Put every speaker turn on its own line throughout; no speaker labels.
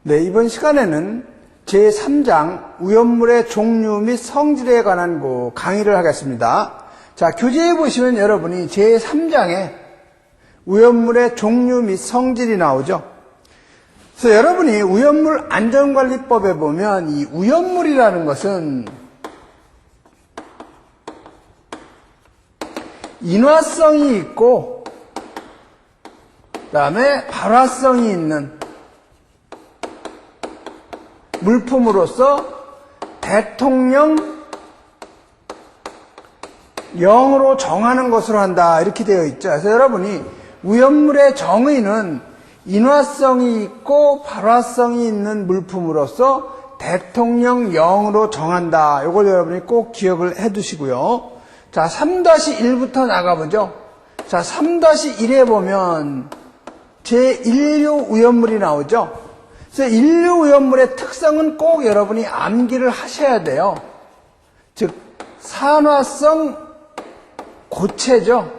네, 이번 시간에는 제3장 위험물의 종류 및 성질에 관한 강의를 하겠습니다. 자, 교재에 보시면 여러분이 제3장에 위험물의 종류 및 성질이 나오죠. 그래서 여러분이 위험물 안전관리법에 보면 이 위험물이라는 것은 인화성이 있고 그 다음에 발화성이 있는 물품으로서 대통령 0으로 정하는 것으로 한다 이렇게 되어 있죠. 그래서 여러분이 위험물의 정의는 인화성이 있고 발화성이 있는 물품으로서 대통령 0으로 정한다. 이걸 여러분이 꼭 기억을 해 두시고요. 자, 3-1부터 나가보죠. 자, 3-1에 보면 제1류 위험물이 나오죠. 그래서 인류 위험물의 특성은 꼭 여러분이 암기를 하셔야 돼요. 즉, 산화성 고체죠.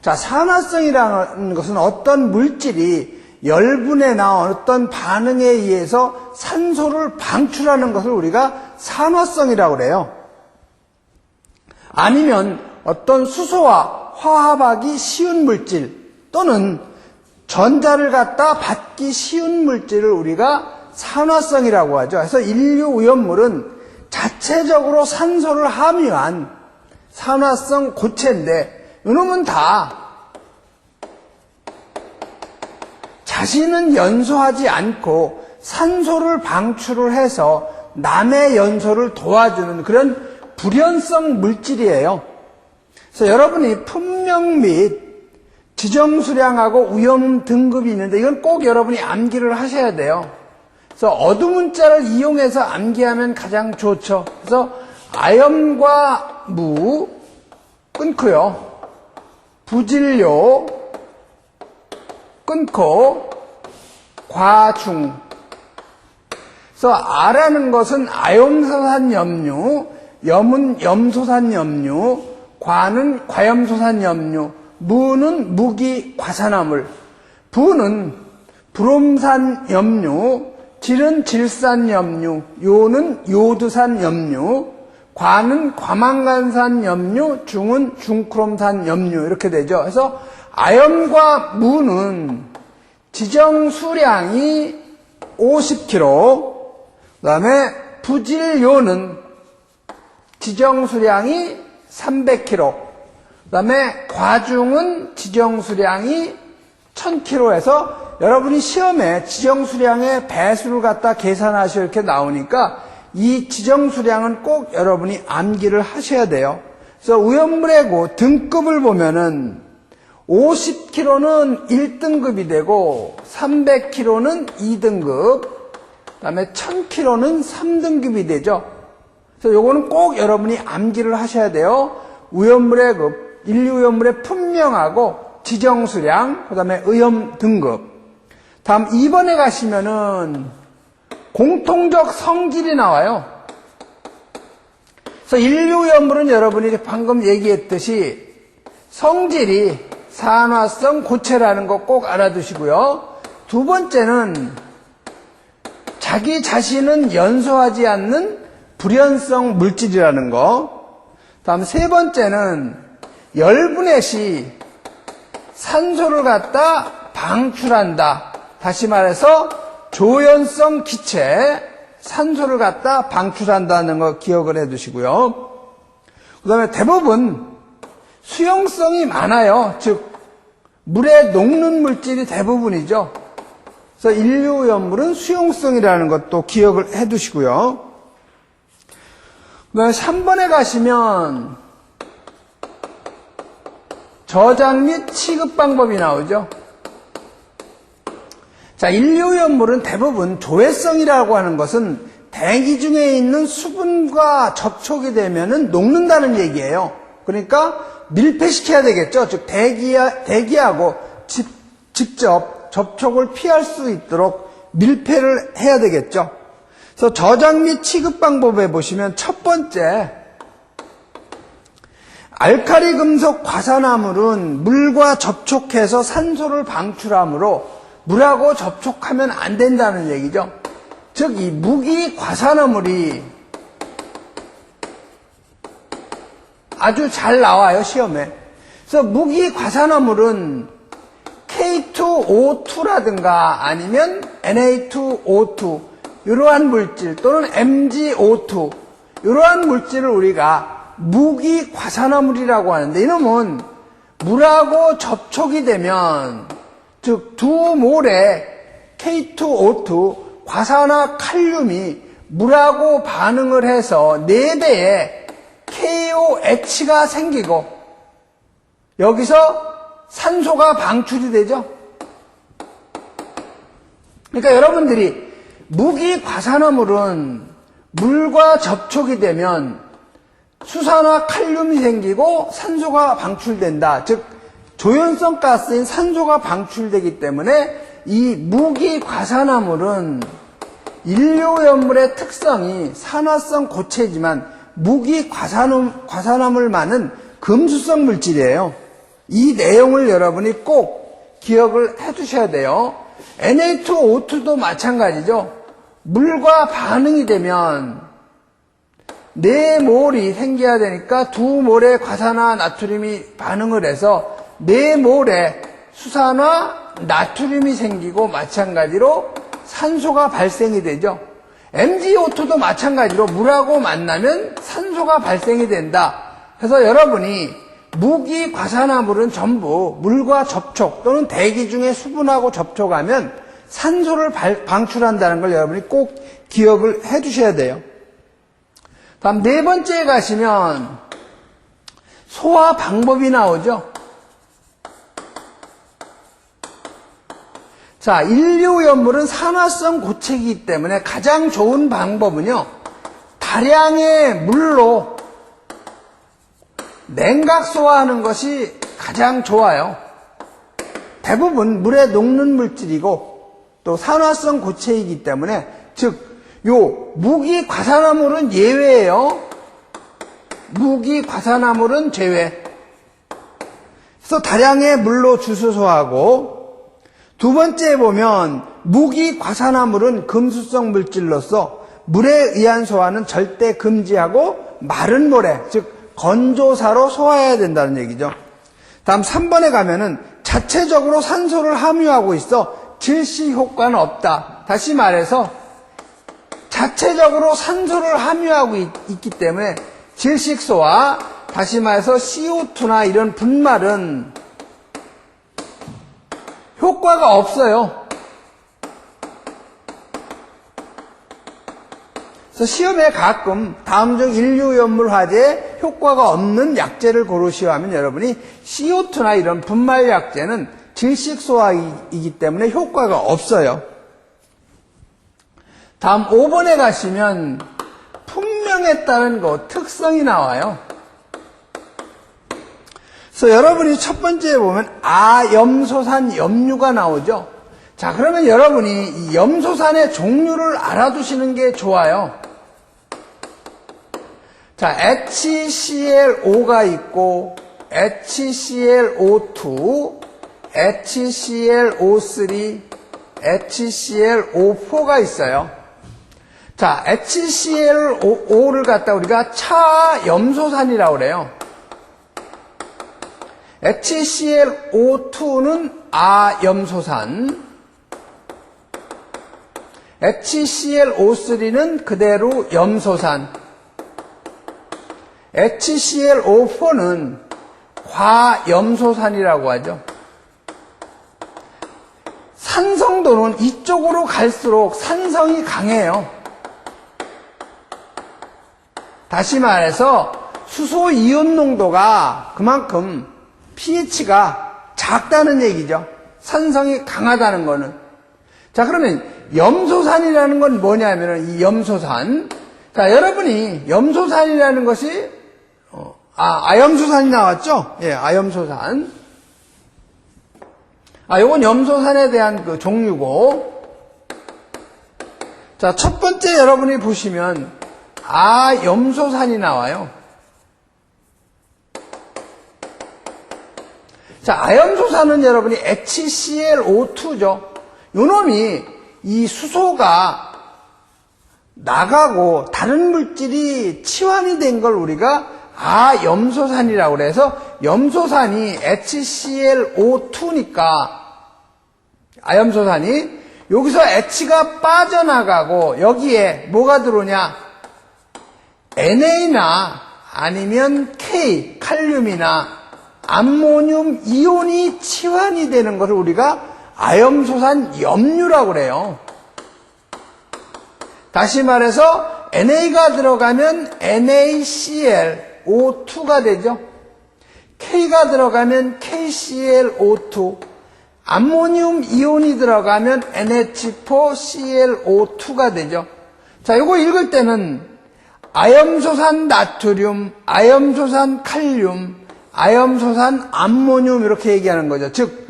자, 산화성이라는 것은 어떤 물질이 열분해나 어떤 반응에 의해서 산소를 방출하는 것을 우리가 산화성이라고 그래요. 아니면 어떤 수소와 화합하기 쉬운 물질 또는 전자를 갖다 받기 쉬운 물질을 우리가 산화성이라고 하죠. 그래서 인류 위험물은 자체적으로 산소를 함유한 산화성 고체인데 이놈은 다 자신은 연소하지 않고 산소를 방출을 해서 남의 연소를 도와주는 그런 불연성 물질이에요. 그래서 여러분이 품명 및 지정수량하고 위험 등급이 있는데 이건 꼭 여러분이 암기를 하셔야 돼요. 그래서 어두문자를 이용해서 암기하면 가장 좋죠. 그래서 아염과 무 끊고요. 부질료 끊고 과중. 그래서 아라는 것은 아염소산염류, 염은 염소산염류, 과는 과염소산염류, 무는 무기과산화물, 부는 브롬산염류, 질은 질산염류, 요는 요드산염류, 과는 과망간산염류, 중은 중크롬산염류 이렇게 되죠. 그래서 아염과 무는 지정 수량이 50kg, 그 다음에 부질요는 지정 수량이 300kg, 그 다음에 과중은 지정 수량이 1000kg에서 여러분이 시험에 지정 수량의 배수를 갖다 계산하시고 이렇게 나오니까 이 지정 수량은 꼭 여러분이 암기를 하셔야 돼요. 그래서 위험물의 등급을 보면은 50kg는 1등급이 되고 300kg는 2등급, 그 다음에 1000kg는 3등급이 되죠. 그래서 요거는 꼭 여러분이 암기를 하셔야 돼요. 위험물의 인류 위험물의 품명하고 지정 수량, 그 다음에 위험 등급. 다음 2번에 가시면은 공통적 성질이 나와요. 그래서 인류 위험물은 여러분이 방금 얘기했듯이 성질이 산화성 고체라는 거 꼭 알아두시고요. 두 번째는 자기 자신은 연소하지 않는 불연성 물질이라는 거. 다음 세 번째는 열분해 시 산소를 갖다 방출한다. 다시 말해서 조연성 기체, 산소를 갖다 방출한다는 거 기억을 해 두시고요. 그 다음에 대부분 수용성이 많아요. 즉 물에 녹는 물질이 대부분이죠. 그래서 인류 위험물은 수용성이라는 것도 기억을 해 두시고요. 그 다음에 3번에 가시면 저장 및 취급 방법이 나오죠. 자, 인류 위험물은 대부분 조회성이라고 하는 것은 대기 중에 있는 수분과 접촉이 되면은 녹는다는 얘기예요. 그러니까 밀폐시켜야 되겠죠. 즉 대기하고 직접 접촉을 피할 수 있도록 밀폐를 해야 되겠죠. 그래서 저장 및 취급 방법에 보시면 첫 번째, 알칼리 금속 과산화물은 물과 접촉해서 산소를 방출하므로 물하고 접촉하면 안 된다는 얘기죠. 즉, 이 무기과산화물이 아주 잘 나와요, 시험에. 그래서 무기과산화물은 K2O2라든가 아니면 Na2O2 이러한 물질 또는 MgO2 이러한 물질을 우리가 무기과산화물이라고 하는데, 이놈은 물하고 접촉이 되면, 즉 두 몰의 K2O2 과산화 칼륨이 물하고 반응을 해서 4배의 KOH가 생기고 여기서 산소가 방출이 되죠. 그러니까 여러분들이 무기과산화물은 물과 접촉이 되면 수산화 칼륨이 생기고 산소가 방출된다. 즉 조연성 가스인 산소가 방출되기 때문에 이 무기과산화물은 인류연물의 특성이 산화성 고체지만 무기과산화물만은 금수성 물질이에요. 이 내용을 여러분이 꼭 기억을 해 두셔야 돼요. Na2O2도 마찬가지죠. 물과 반응이 되면 4몰이 생겨야 되니까 2몰의 과산화 나트륨이 반응을 해서 4몰의 수산화 나트륨이 생기고 마찬가지로 산소가 발생이 되죠. MgO2도 마찬가지로 물하고 만나면 산소가 발생이 된다. 그래서 여러분이 무기과산화물은 전부 물과 접촉 또는 대기 중에 수분하고 접촉하면 산소를 방출한다는 걸 여러분이 꼭 기억을 해 주셔야 돼요. 다음 4번째에 가시면 소화 방법이 나오죠. 자, 인류연물은 산화성 고체이기 때문에 가장 좋은 방법은요, 다량의 물로 냉각 소화하는 것이 가장 좋아요. 대부분 물에 녹는 물질이고 또 산화성 고체이기 때문에, 즉 요 무기과산화물은 예외예요. 무기과산화물은 제외. 그래서 다량의 물로 주스 소화하고, 두 번째에 보면 무기과산화물은 금수성 물질로서 물에 의한 소화는 절대 금지하고 마른 모래, 즉 건조사로 소화해야 된다는 얘기죠. 다음 3번에 가면은 자체적으로 산소를 함유하고 있어 질식 효과는 없다. 다시 말해서 자체적으로 산소를 함유하고 있기 때문에 질식소와, 다시 말해서 CO2나 이런 분말은 효과가 없어요. 그래서 시험에 가끔 다음 중 인류연물 화재에 효과가 없는 약재를 고르시오 하면 여러분이 CO2나 이런 분말 약재는 질식소화이기 때문에 효과가 없어요. 다음 5번에 가시면 품명에 따른 특성이 나와요. 그래서 여러분이 첫 번째에 보면 아염소산 염류가 나오죠. 자, 그러면 여러분이 이 염소산의 종류를 알아두시는 게 좋아요. 자, HClO가 있고 HClO2, HClO3, HClO4가 있어요. 자, HClO를 갖다 우리가 차염소산이라고 그래요. HClO2는 아염소산, HClO3는 그대로 염소산, HClO4는 과염소산이라고 하죠. 산성도는 이쪽으로 갈수록 산성이 강해요. 다시 말해서 수소 이온 농도가 그만큼 pH가 작다는 얘기죠. 산성이 강하다는 거는. 자, 그러면 염소산이라는 건 뭐냐면은 이 염소산. 자, 여러분이 염소산이라는 것이 아염소산이 나왔죠? 예, 아염소산. 요건 염소산에 대한 그 종류고. 자, 첫 번째 여러분이 보시면 아염소산이 나와요. 자, 아염소산은 여러분이 HClO2죠. 요놈이 이 수소가 나가고 다른 물질이 치환이 된 걸 우리가 염소산이라고 그래서 염소산이 HClO2니까 아염소산이 여기서 H가 빠져나가고 여기에 뭐가 들어오냐? NA나 아니면 K, 칼륨이나 암모늄 이온이 치환이 되는 것을 우리가 아염소산 염류라고 그래요. 다시 말해서 NA가 들어가면 NaClO2가 되죠. K가 들어가면 KClO2, 암모늄 이온이 들어가면 NH4ClO2가 되죠. 자, 요거 읽을 때는 아염소산 나트륨, 아염소산 칼륨, 아염소산 암모늄 이렇게 얘기하는 거죠. 즉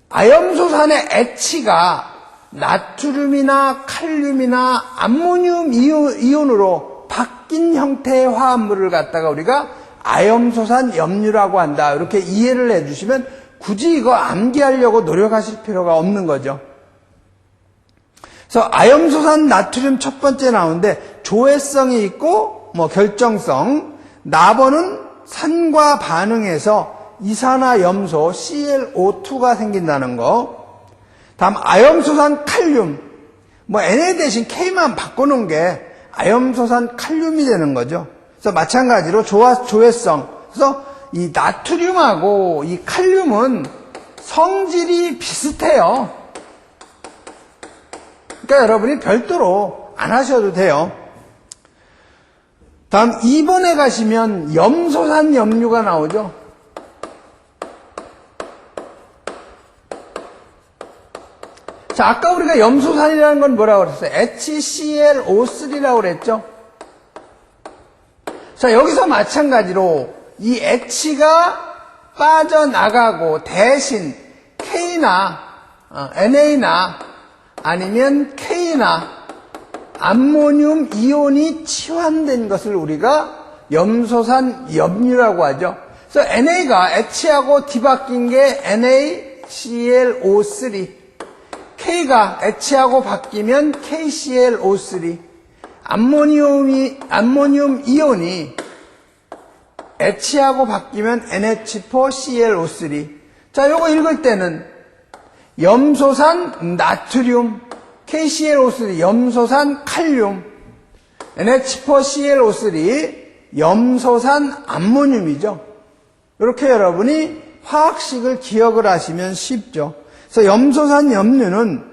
아염소산의 H가 나트륨이나 칼륨이나 암모늄 이온으로 바뀐 형태의 화합물을 갖다가 우리가 아염소산 염류라고 한다. 이렇게 이해를 해주시면 굳이 이거 암기하려고 노력하실 필요가 없는 거죠. 그래서 아염소산 나트륨 첫 번째 나오는데 조회성이 있고 결정성. 나번은 산과 반응해서 이산화염소 ClO2가 생긴다는 거. 다음 아염소산 칼륨. Na 대신 K만 바꿔놓은 게 아염소산 칼륨이 되는 거죠. 그래서 마찬가지로 조회성. 그래서 이 나트륨하고 이 칼륨은 성질이 비슷해요. 그러니까 여러분이 별도로 안 하셔도 돼요. 다음 2번에 가시면 염소산 염류가 나오죠. 자, 아까 우리가 염소산이라는 건 뭐라고 그랬어요? HClO3라고 그랬죠? 자, 여기서 마찬가지로 이 H가 빠져나가고 대신 K나 NA나 아니면 K나 암모늄 이온이 치환된 것을 우리가 염소산 염류라고 하죠. 그래서 NA가 H하고 뒤바뀐 게 NaClO3, K가 H하고 바뀌면 KClO3, 암모늄 이온이 H하고 바뀌면 NH4ClO3. 자, 요거 읽을 때는 염소산 나트륨, KClO3, 염소산 칼륨, NH4ClO3, 염소산 암모늄이죠. 이렇게 여러분이 화학식을 기억을 하시면 쉽죠. 그래서 염소산 염류는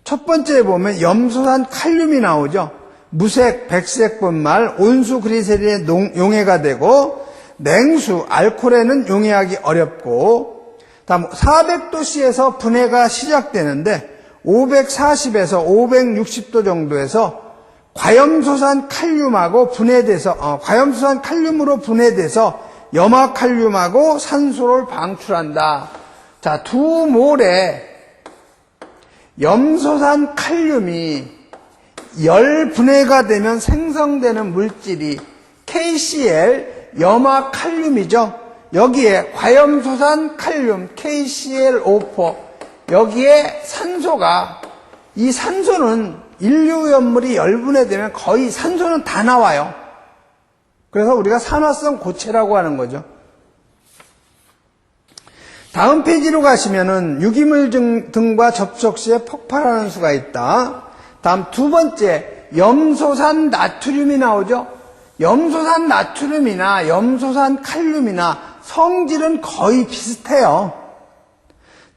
첫 번째에 보면 염소산 칼륨이 나오죠. 무색, 백색 분말, 온수 그리세린에 용해가 되고 냉수, 알코올에는 용해하기 어렵고 다음 400도씨에서 분해가 시작되는데 540에서 560도 정도에서 과염소산 칼륨하고 분해돼서 과염소산 칼륨으로 분해돼서 염화칼륨하고 산소를 방출한다. 자, 두 몰의 염소산 칼륨이 열 분해가 되면 생성되는 물질이 KCl 염화칼륨이죠. 여기에 과염소산 칼륨 KClO4 여기에 산소가 이 산소는 인류염물이 열분해되면 거의 산소는 다 나와요. 그래서 우리가 산화성 고체라고 하는 거죠. 다음 페이지로 가시면은 유기물 등과 접촉 시에 폭발하는 수가 있다. 다음 두 번째 염소산 나트륨이 나오죠. 염소산 나트륨이나 염소산 칼륨이나 성질은 거의 비슷해요.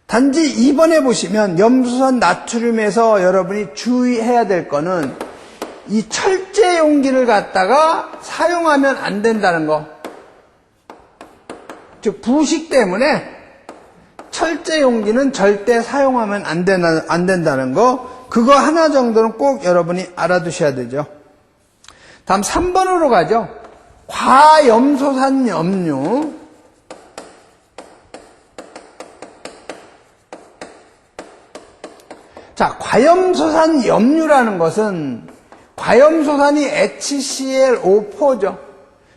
단지 2번에 보시면 염소산 나트륨에서 여러분이 주의해야 될 거는 이 철제 용기를 갖다가 사용하면 안 된다는 거. 즉 부식 때문에 철제 용기는 절대 사용하면 안 된다는 거. 그거 하나 정도는 꼭 여러분이 알아두셔야 되죠. 다음 3번으로 가죠. 과염소산 염류. 자, 과염소산 염류라는 것은 과염소산이 HClO4죠.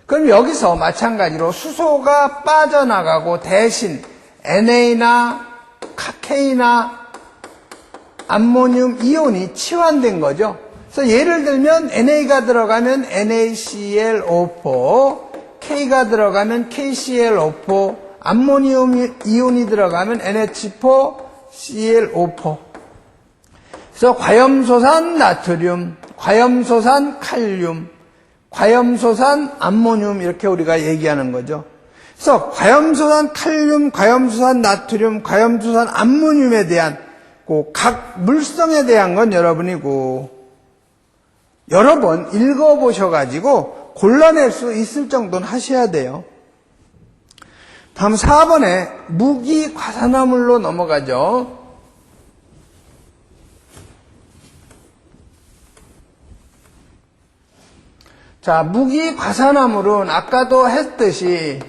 그럼 여기서 마찬가지로 수소가 빠져나가고 대신 NA나 K나 암모늄 이온이 치환된 거죠. 그래서 예를 들면 NA가 들어가면 NaClO4, K가 들어가면 KClO4, 암모늄 이온이 들어가면 NH4ClO4. 그래서 과염소산 나트륨, 과염소산 칼륨, 과염소산 암모늄 이렇게 우리가 얘기하는 거죠. 그래서 과염소산 칼륨, 과염소산 나트륨, 과염소산 암모늄에 대한 각 물성에 대한 건 여러분이 여러 번 읽어보셔가지고 골라낼 수 있을 정도는 하셔야 돼요. 다음 4번에 무기과산화물로 넘어가죠. 자, 무기과산화물은 아까도 했듯이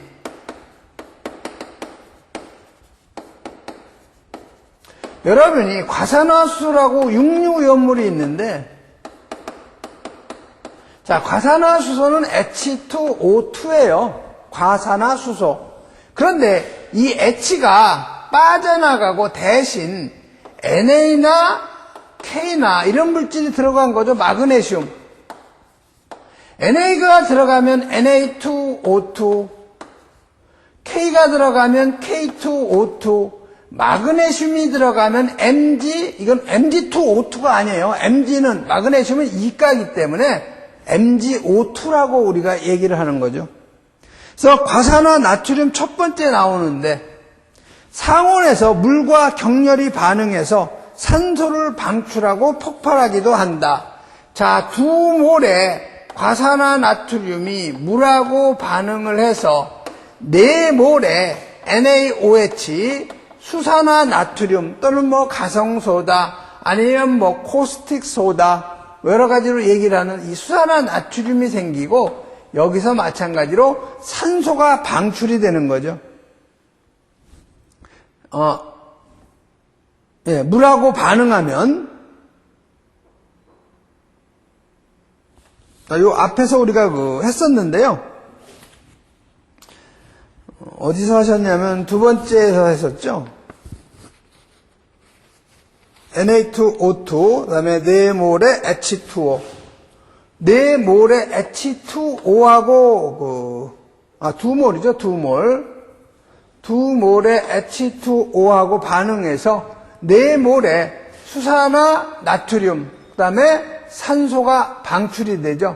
여러분이 과산화수소라고 육류오염물이 있는데, 자, 과산화수소는 H2O2예요. 과산화수소. 그런데 이 H가 빠져나가고 대신 NA나 K나 이런 물질이 들어간 거죠. 마그네슘. NA가 들어가면 Na2O2, K가 들어가면 K2O2, 마그네슘이 들어가면 Mg, 이건 Mg2O2가 아니에요. Mg는, 마그네슘은 이가이기 때문에 MgO2라고 우리가 얘기를 하는 거죠. 그래서 과산화 나트륨 첫 번째 나오는데, 상온에서 물과 격렬히 반응해서 산소를 방출하고 폭발하기도 한다. 자, 두 몰의 과산화 나트륨이 물하고 반응을 해서 4몰의 NaOH, 수산화 나트륨 또는 가성소다 아니면 코스틱 소다 여러 가지로 얘기를 하는 이 수산화 나트륨이 생기고 여기서 마찬가지로 산소가 방출이 되는 거죠. 물하고 반응하면 요 앞에서 우리가 했었는데요. 어디서 하셨냐면 두 번째에서 했었죠. Na2O2, 그 다음에 4몰의 H2O. 4몰의 H2O하고, 2몰이죠, 2몰. 2몰의 H2O하고 반응해서 4몰의 수산화 나트륨, 그 다음에 산소가 방출이 되죠.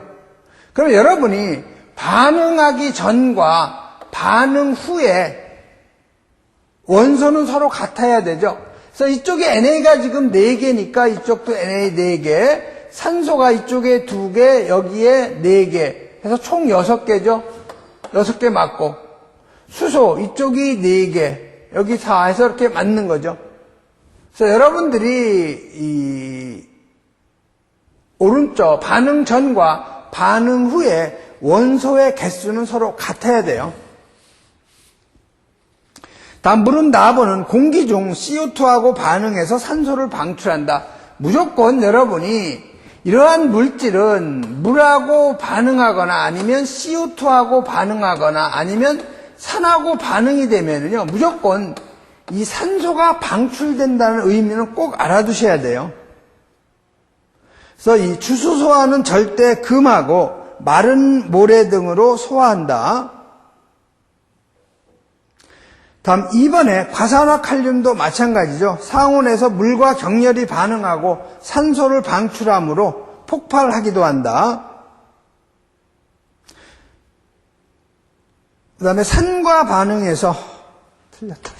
그럼 여러분이 반응하기 전과 반응 후에 원소는 서로 같아야 되죠. 그래서 이쪽에 NA가 지금 4개니까 이쪽도 NA 4개, 산소가 이쪽에 2개, 여기에 4개, 해서 총 6개죠. 6개 맞고, 수소 이쪽이 4개, 여기 4 해서 이렇게 맞는 거죠. 그래서 여러분들이 오른쪽 반응 전과 반응 후에 원소의 개수는 서로 같아야 돼요. 다음 물은 나보는 공기 중 CO2하고 반응해서 산소를 방출한다. 무조건 여러분이 이러한 물질은 물하고 반응하거나 아니면 CO2하고 반응하거나 아니면 산하고 반응이 되면은요, 무조건 이 산소가 방출된다는 의미는 꼭 알아두셔야 돼요. 그래서 이 주수 소화는 절대 금하고 마른 모래 등으로 소화한다. 다음 2번에 과산화 칼륨도 마찬가지죠. 상온에서 물과 격렬히 반응하고 산소를 방출하므로 폭발하기도 한다. 그 다음에 산과 반응해서 틀렸다.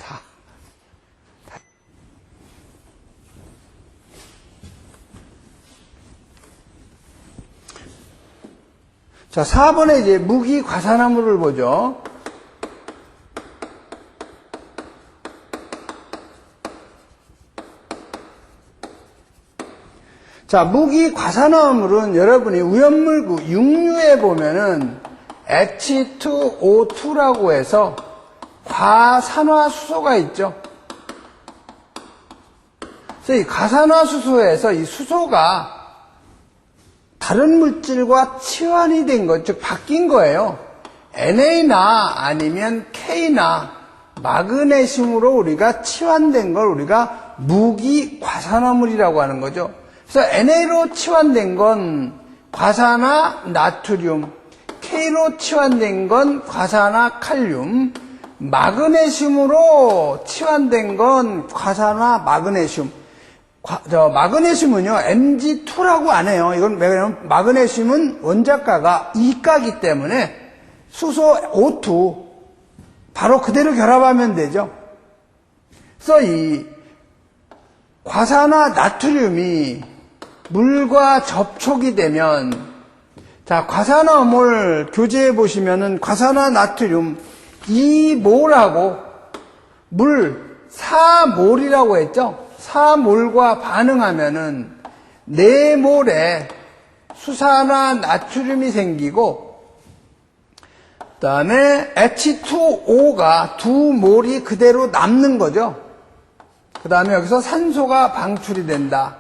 자, 4번에 이제 무기 과산화물을 보죠. 자, 무기 과산화물은 여러분이 우연물구 육류에 보면은 H2O2라고 해서 과산화수소가 있죠. 그래서 이 과산화수소에서 이 수소가 다른 물질과 치환이 된 것, 즉 바뀐 거예요. NA나 아니면 K나 마그네슘으로 우리가 치환된 걸 우리가 무기 과산화물이라고 하는 거죠. 그래서 NA로 치환된 건 과산화 나트륨, K로 치환된 건 과산화 칼륨, 마그네슘으로 치환된 건 과산화 마그네슘. 마그네슘은요, Mg2라고 안 해요. 이건 왜냐면 마그네슘은 원자가가 이가기 때문에 수소 O2 바로 그대로 결합하면 되죠. 그래서 이 과산화 나트륨이 물과 접촉이 되면, 자, 과산화물 교재에 보시면은 과산화 나트륨 2몰하고 물 4몰이라고 했죠? 4몰과 반응하면은 4몰의 수산화 나트륨이 생기고, 그 다음에 H2O가 2몰이 그대로 남는 거죠. 그 다음에 여기서 산소가 방출이 된다.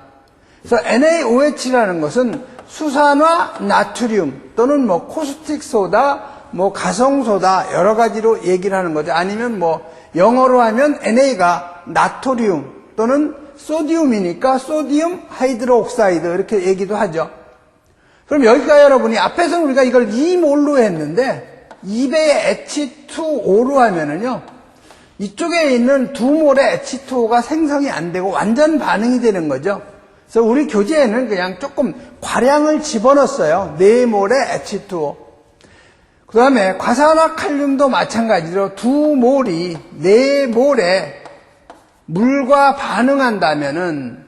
그래서 NaOH라는 것은 수산화 나트륨 또는 뭐 코스틱 소다, 뭐 가성 소다 여러 가지로 얘기를 하는 거죠. 아니면 뭐 영어로 하면 NA가 나토륨 또는 소디움이니까 소디움 하이드로옥사이드 이렇게 얘기도 하죠. 그럼 여기가 여러분이 앞에서는 우리가 이걸 2몰로 했는데 2배의 H2O로 하면은요, 이쪽에 있는 2몰의 H2O가 생성이 안 되고 완전 반응이 되는 거죠. 그래서 우리 교재에는 그냥 조금 과량을 집어넣었어요. 4몰의 H2O. 그 다음에 과산화 칼륨도 마찬가지로 2몰이 4몰의 물과 반응한다면은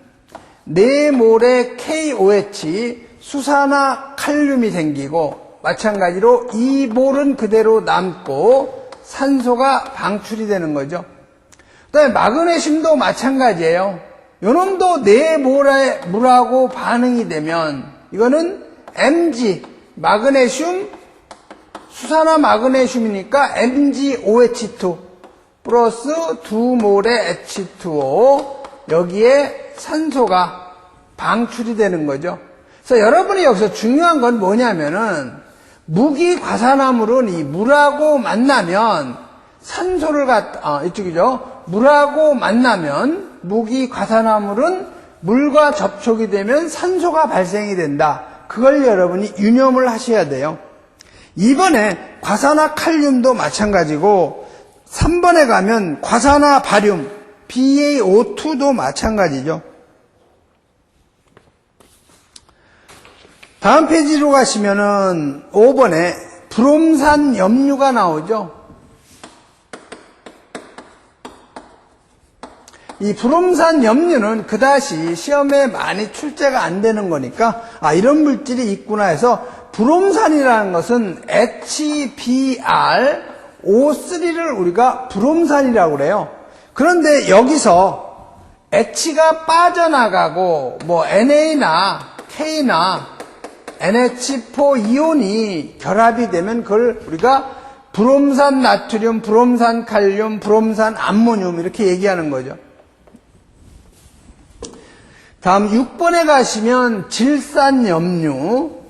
4몰의 KOH 수산화 칼륨이 생기고, 마찬가지로 2몰은 그대로 남고 산소가 방출이 되는 거죠. 그 다음에 마그네슘도 마찬가지예요. 요놈도 4몰의 물하고 반응이 되면 이거는 Mg, 마그네슘, 수산화 마그네슘이니까 MgOH2 플러스 2몰의 H2O, 여기에 산소가 방출이 되는 거죠. 그래서 여러분이 여기서 중요한 건 뭐냐면은, 무기 과산화물은 이 물하고 만나면 산소를 이쪽이죠. 물하고 만나면 무기 과산화물은 물과 접촉이 되면 산소가 발생이 된다. 그걸 여러분이 유념을 하셔야 돼요. 2번에 과산화 칼륨도 마찬가지고, 3번에 가면 과산화 바륨 BaO2도 마찬가지죠. 다음 페이지로 가시면은 5번에 브롬산 염류가 나오죠. 이 브롬산 염류는 그다지 시험에 많이 출제가 안 되는 거니까, 이런 물질이 있구나 해서, 브롬산이라는 것은 HBrO3를 우리가 브롬산이라고 그래요. 그런데 여기서 H가 빠져나가고 뭐 NA나 K나 NH4 이온이 결합이 되면 그걸 우리가 브롬산 나트륨, 브롬산 칼륨, 브롬산 암모늄 이렇게 얘기하는 거죠. 다음 6번에 가시면 질산 염류.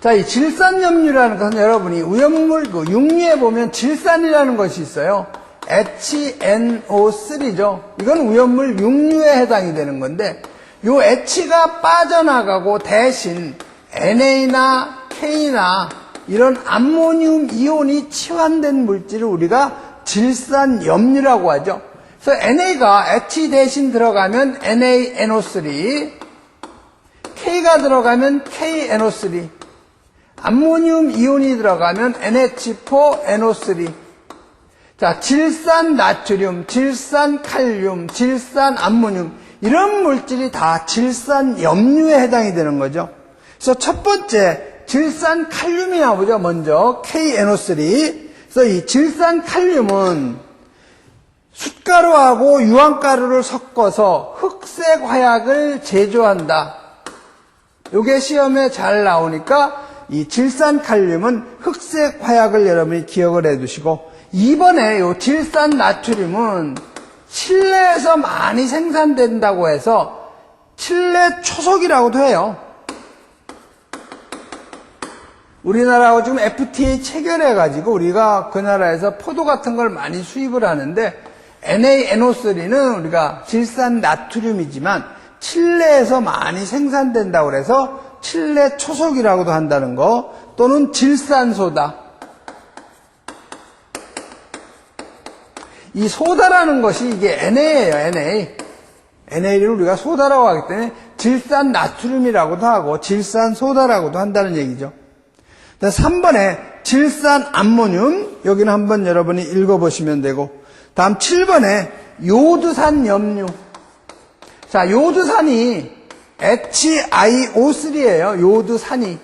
자, 이 질산염류라는 것은 여러분이 우연물 육류에 보면 질산이라는 것이 있어요. HNO3죠. 이건 우연물 육류에 해당이 되는 건데, 요 H가 빠져나가고 대신 NA나 K나 이런 암모늄 이온이 치환된 물질을 우리가 질산염류라고 하죠. 그래서 NA가 H 대신 들어가면 NaNO3, K가 들어가면 KNO3, 암모늄 이온이 들어가면 NH4NO3. 자, 질산 나트륨, 질산 칼륨, 질산 암모늄, 이런 물질이 다 질산 염류에 해당이 되는 거죠. 그래서 첫 번째 질산 칼륨이 나오죠. 먼저 KNO3. 그래서 이 질산 칼륨은 숯가루하고 유황가루를 섞어서 흑색 화약을 제조한다. 이게 시험에 잘 나오니까 이 질산 칼륨은 흑색 화약을 여러분이 기억을 해두시고, 이번에 이 질산 나트륨은 실내에서 많이 생산된다고 해서 칠레 초석이라고도 해요. 우리나라하고 지금 FTA 체결해가지고 우리가 그 나라에서 포도 같은 걸 많이 수입을 하는데 NaNO3는 우리가 질산 나트륨이지만 칠레에서 많이 생산된다고 그래서 칠레 초석이라고도 한다는 거, 또는 질산소다. 이 소다라는 것이 이게 NA예요, NA. NA를 우리가 소다라고 하기 때문에 질산 나트륨이라고도 하고 질산 소다라고도 한다는 얘기죠. 3번에 질산 암모늄, 여기는 한번 여러분이 읽어보시면 되고, 다음 7번에 요드산 염류. 자, 요드산이 HiO3예요. 요드산이.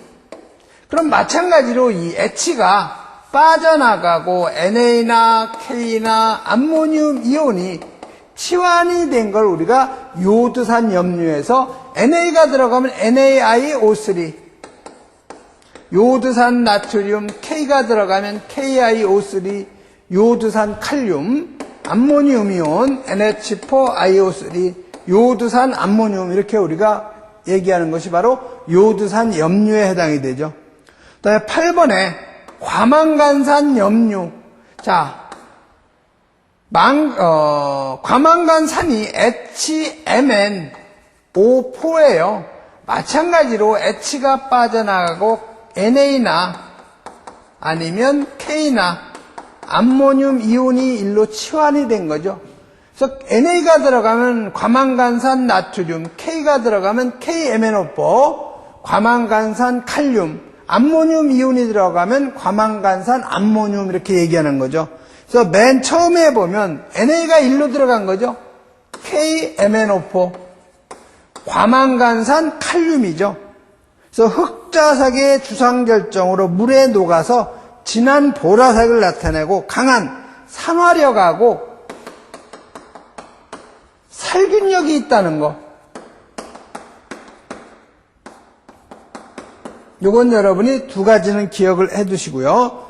그럼 마찬가지로 이 H가 빠져나가고 NA나 K나 암모늄 이온이 치환이 된 걸 우리가 요드산 염류에서 NA가 들어가면 NaIO3, 요드산 나트륨 K가 들어가면 KiO3, 요드산 칼륨, 암모늄 이온 NH4IO3, 요드산 암모늄, 이렇게 우리가 얘기하는 것이 바로 요드산 염류에 해당이 되죠. 그 다음에 8번에 과망간산 염류. 자, 과망간산이 HMnO4예요. 마찬가지로 H가 빠져나가고 NA나 아니면 K나 암모늄 이온이 일로 치환이 된 거죠. 그래서 NA가 들어가면 과망간산 나트륨, K가 들어가면 KMnO4, 과망간산 칼륨, 암모늄 이온이 들어가면 과망간산 암모늄, 이렇게 얘기하는 거죠. 그래서 맨 처음에 보면 NA가 일로 들어간 거죠. KMnO4, 과망간산 칼륨이죠. 그래서 흑자색의 주상결정으로 물에 녹아서 진한 보라색을 나타내고 강한 산화력하고 살균력이 있다는 거. 요건 여러분이 두 가지는 기억을 해 두시고요.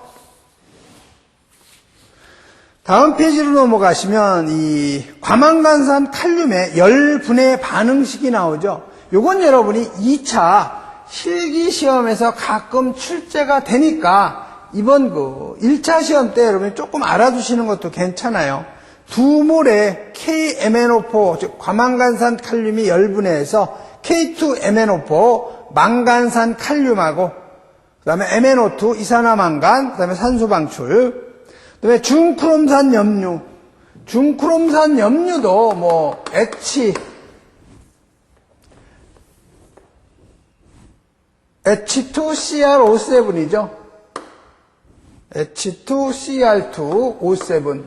다음 페이지로 넘어가시면 이 과망간산 칼륨의 열분해 반응식이 나오죠. 요건 여러분이 2차 실기시험에서 가끔 출제가 되니까 이번 1차 시험 때 여러분이 조금 알아두시는 것도 괜찮아요. 두 몰의 KMnO4, 즉 과망간산 칼륨이 열분해해서 K2MnO4, 망간산 칼륨하고, 그 다음에 MnO2, 이산화망간, 그 다음에 산소 방출, 그 다음에 중크롬산 염류. 중크롬산 염류도 H2CrO7이죠. H2Cr2O7.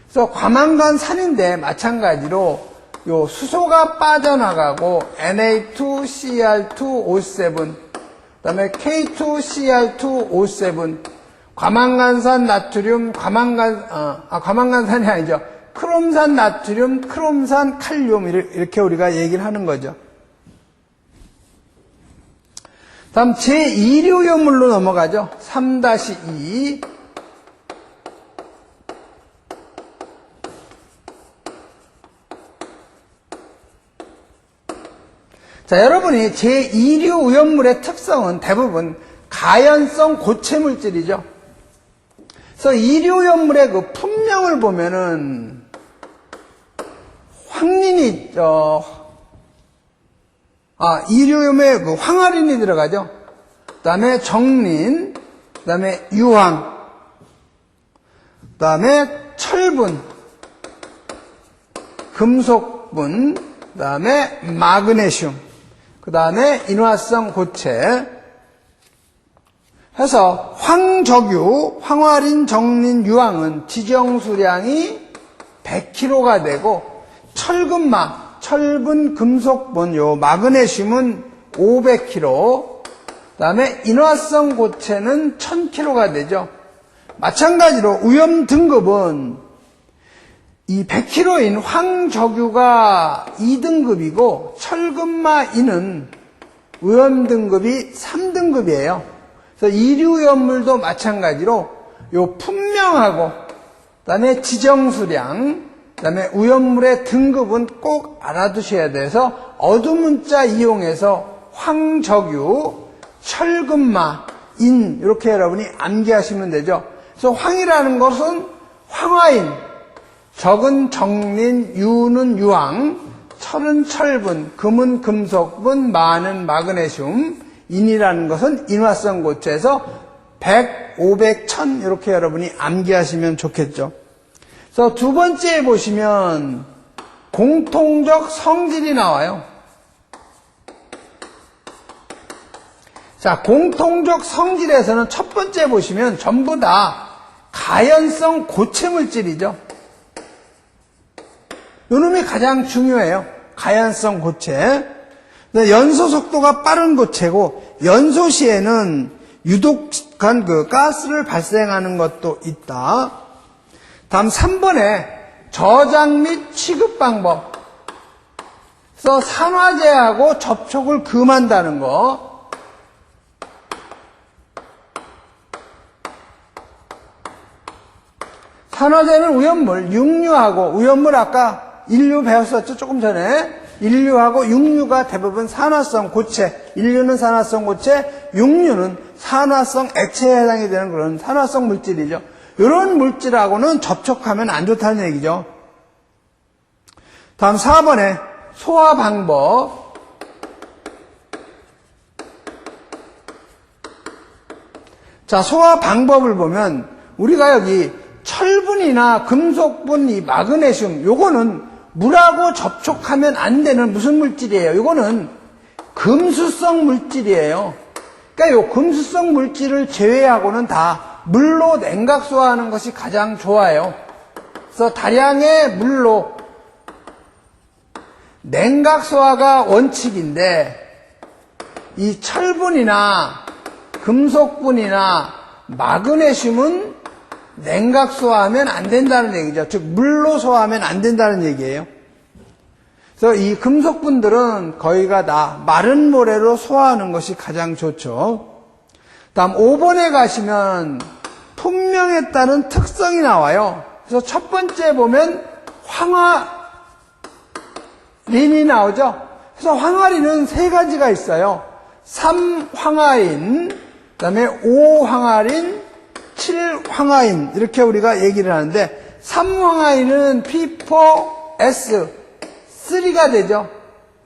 그래서 과망간산인데 마찬가지로 요 수소가 빠져나가고 Na2Cr2O7, 그 다음에 K2Cr2O7, 과망간산 나트륨, 과망간산이 아니죠. 크롬산 나트륨, 크롬산 칼륨, 이렇게 우리가 얘기를 하는 거죠. 다음 제2류염물로 넘어가죠. 3-2. 자, 여러분이 제2류 오염물의 특성은 대부분 가연성 고체 물질이죠. 그래서 2류 오염물의 그 품명을 보면은 황린이 2류 오염에 그 황화린이 들어가죠. 그다음에 정린, 그다음에 유황, 그다음에 철분, 금속분, 그다음에 마그네슘, 그 다음에 인화성 고체 해서 황적유, 황화린, 정린, 유황은 지정수량이 100kg가 되고 철근마, 철분, 금속분, 요 마그네슘은 500kg, 그 다음에 인화성 고체는 1000kg가 되죠. 마찬가지로 오염 등급은 이 100kg인 황적유가 2등급이고 철근마인은 오염 등급이 3등급이에요. 그래서 이류염물도 마찬가지로 요 품명하고 그다음에 지정수량, 그다음에 오염물의 등급은 꼭 알아두셔야 돼서 어두문자 이용해서 황적유, 철근마, 인 이렇게 여러분이 암기하시면 되죠. 그래서 황이라는 것은 황화인, 적은 정린, 유는 유황, 철은 철분, 금은 금속분, 마는 마그네슘, 인이라는 것은 인화성 고체에서 100, 500, 1000 이렇게 여러분이 암기하시면 좋겠죠. 그래서 두 번째에 보시면 공통적 성질이 나와요. 자, 공통적 성질에서는 첫 번째 보시면 전부 다 가연성 고체 물질이죠. 요놈이 가장 중요해요. 가연성 고체. 연소 속도가 빠른 고체고 연소 시에는 유독한 그 가스를 발생하는 것도 있다. 다음 3번에 저장 및 취급 방법. 그래서 산화제하고 접촉을 금한다는 거. 산화제는 우연물, 육류하고, 우연물 아까 인류 배웠었죠? 조금 전에. 인류하고 육류가 대부분 산화성 고체, 인류는 산화성 고체, 육류는 산화성 액체에 해당이 되는 그런 산화성 물질이죠. 이런 물질하고는 접촉하면 안 좋다는 얘기죠. 다음 4번에 소화 방법. 자, 소화 방법을 보면 우리가 여기 철분이나 금속분, 이 마그네슘, 요거는 물하고 접촉하면 안 되는 무슨 물질이에요? 이거는 금수성 물질이에요. 그러니까 이 금수성 물질을 제외하고는 다 물로 냉각 소화하는 것이 가장 좋아요. 그래서 다량의 물로 냉각 소화가 원칙인데 이 철분이나 금속분이나 마그네슘은 냉각 소화하면 안 된다는 얘기죠. 즉 물로 소화하면 안 된다는 얘기예요. 그래서 이 금속분들은 거의가 다 마른 모래로 소화하는 것이 가장 좋죠. 다음 5번에 가시면 분명에 따른 특성이 나와요. 그래서 첫 번째 보면 황화린이 나오죠. 그래서 황화린은 세 가지가 있어요. 3황화인, 그 다음에 5황화린, 7황화인 이렇게 우리가 얘기를 하는데 3황화인은 P4S3가 되죠.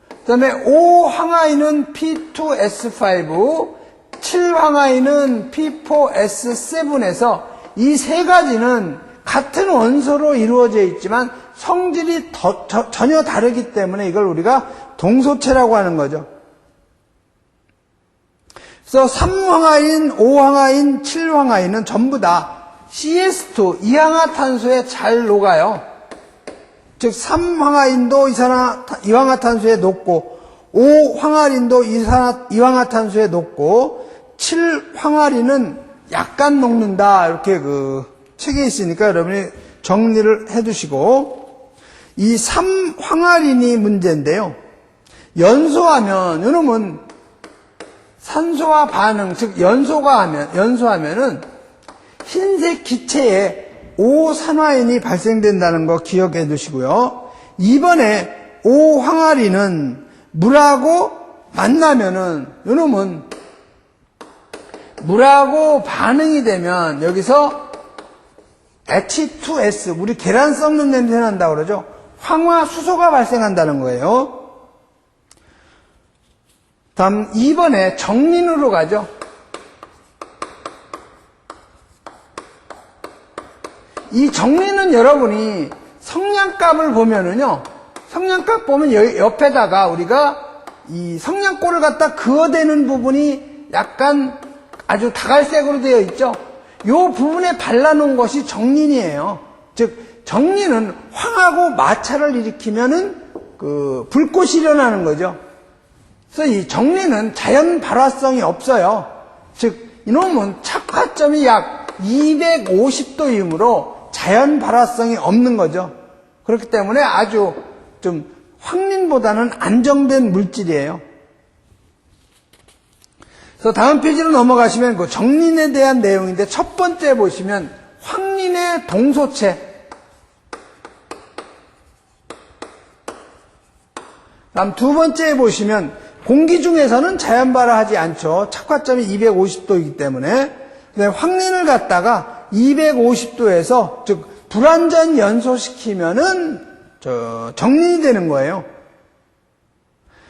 그 다음에 5황화인은 P2S5, 7황화인은 P4S7에서 이 세 가지는 같은 원소로 이루어져 있지만 성질이 전혀 다르기 때문에 이걸 우리가 동소체라고 하는 거죠. 그래서 3황화인, 5황화인, 7황화인은 전부 다 CS2, 이항화탄소에 잘 녹아요. 즉 3황화인도 이항화탄소에 녹고 5황화린도 이항화탄소에 녹고 7황화린은 약간 녹는다. 이렇게 그 책에 있으니까 여러분이 정리를 해두시고 이 3황화린이 문제인데요. 연소하면 이놈은 산소와 반응, 즉 연소하면은 흰색 기체에 5산화인이 발생된다는 거 기억해 두시고요. 이번에 5황화린은 물하고 만나면은 이놈은 물하고 반응이 되면 여기서 H2S, 우리 계란 썩는 냄새 난다고 그러죠. 황화수소가 발생한다는 거예요. 다음 2번에 정린으로 가죠. 이 정린은 여러분이 성냥갑을 보면은요, 성냥갑 보면 옆에다가 우리가 이 성냥골을 갖다 그어대는 부분이 약간 아주 다갈색으로 되어 있죠. 이 부분에 발라놓은 것이 정린이에요. 즉 정린은 황하고 마찰을 일으키면은 그 불꽃이 일어나는 거죠. 그래서 이 정린은 자연 발화성이 없어요. 즉 이놈은 착화점이 약 250도이므로 자연 발화성이 없는 거죠. 그렇기 때문에 아주 좀 황린보다는 안정된 물질이에요. 그래서 다음 페이지로 넘어가시면 그 정린에 대한 내용인데 첫 번째 보시면 황린의 동소체, 다음 두 번째 보시면 공기 중에서는 자연 발화하지 않죠. 착화점이 250도이기 때문에. 황린을 갖다가 250도에서 즉 불완전 연소시키면은 정린이 되는 거예요.